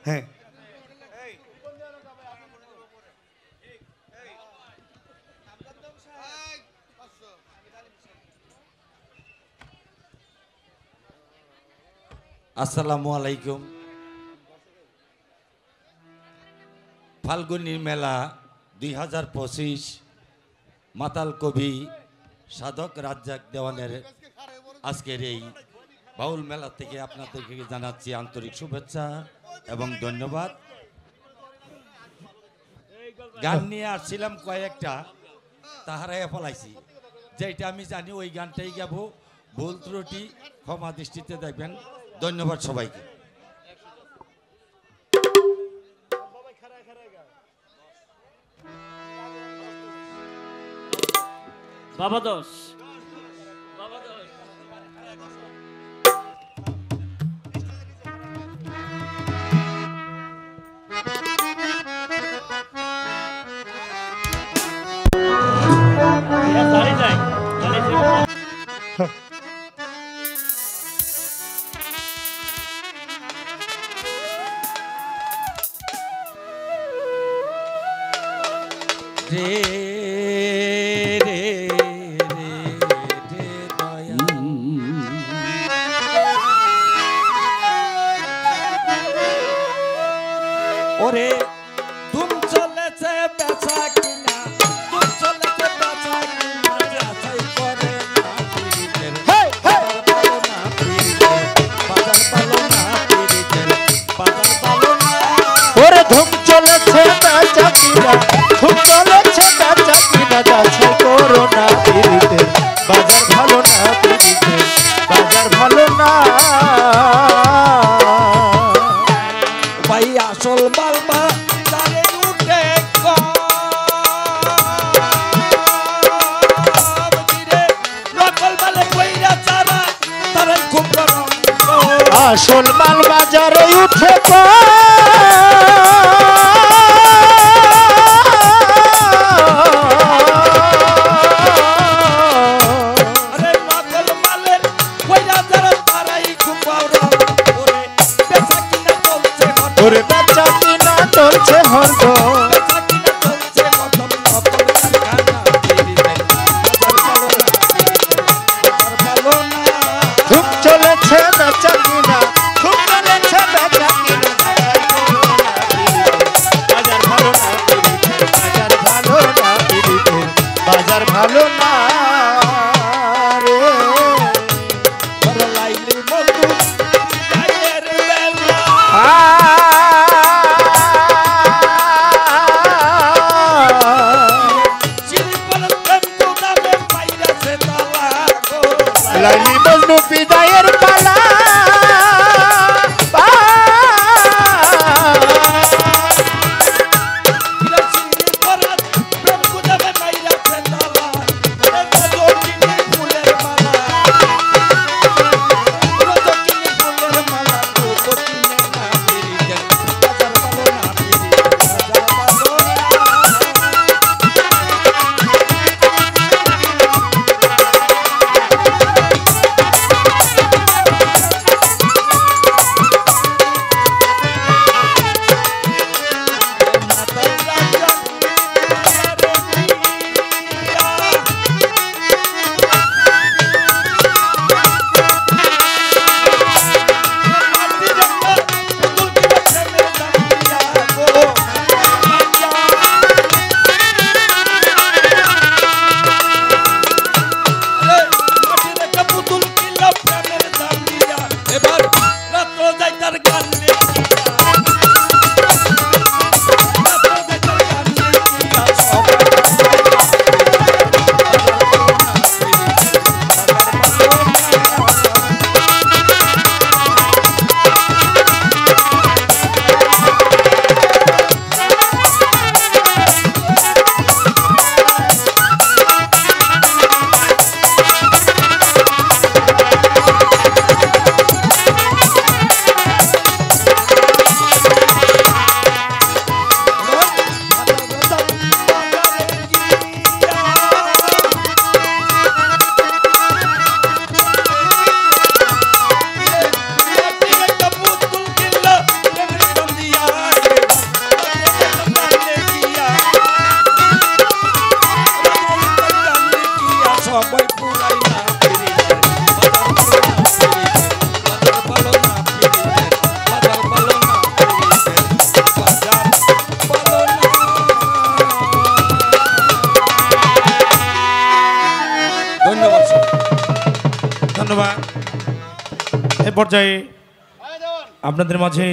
হ্যাঁ আসসালামু আলাইকুম। ফাল্গুনী মেলা 2025 মাতাল কবি সাধক রাজ্জাক দেওয়ানের আজকের এই বাউল মেলা থেকে আপনাদেরকে জানাচ্ছি আন্তরিক শুভেচ্ছা এবং ধন্যবাদ। গান নিয়ে আসছিলাম কয়েকটা, তাহারাই ফলাইছি। যেটা আমি জানি ওই গানটাই গাবো, ভুল ত্রুটি ক্ষমা দৃষ্টিতে দেখবেন। ধন্যবাদ সবাইকে। বাবা দোষ ওরে তুম চলেছে বেচা কিনা, তুম চলেছে বেচা কিনা, যাচাই করে না পীড়িতের বাজার পালো না পীড়িতের বাজার পালো না পীড়িতের বাজার পালো না। ওরে ধুম চলেছে বেচা কিনা, ধুম চলেছে বেচা কিনা, যাচাই করো না পীড়িতের বাজার ভালো না পীড়িতের বাজার ভালো না। ভাই আসল বালবা তারে উঠে করে নকল বালে কইরা চারা তারে খুব গরম। আসল মাল বাজারে উঠে আরে নকল বালের কইরা চারা তারাই খুব গরম। ওরে বেচা কিনা চলছে ওরে বেচা কিনা চলছে হরদ, বেচা কিনা চলছে কদম নকল কারখানা পীড়িতের বাজার পালো না পীড়িতের বাজার পালো না। ধুম চলেছে বেচা কিনা, ধুম চলেছে বেচা কিনা, বাজার ভালো না পীড়িতের বাজার ভালো না পীড়িতের বাজার ভালো না রে। বড় লাইলি মধু গায়ের বেলা সবাই পুরাই না পিরিতের বাজার ভালো না পিরিতের বাজার ভালো না পিরিতের বাজার ভালো না ধন্যবাদ ধন্যবাদ। এই পর্যায়ে আপনাদের মাঝে